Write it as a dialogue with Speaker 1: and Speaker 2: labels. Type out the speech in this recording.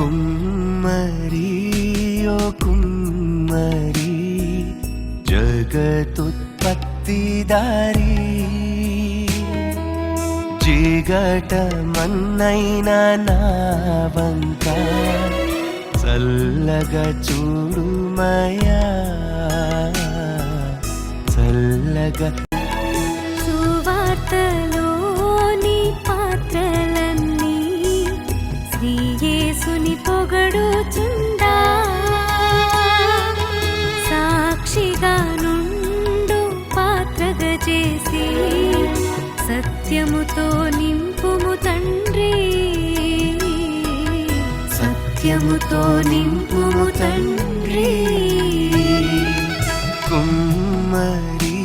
Speaker 1: కుమ్మరి ఓ కుమ్మరి జగతుత్పత్తిదారి జిగట మన్నైన నా వంక చల్లగా చూడుమయా చల్లగా
Speaker 2: సువార్తలోని పాత్రలన్నీ శ్రీ యేసుని పొగడుచుండా సాక్షిగా నుండు పాత్రగా చేసి సత్యముతో నింపుము తండ్రి సత్యముతో నింపుము తండ్రి
Speaker 1: కుమ్మరి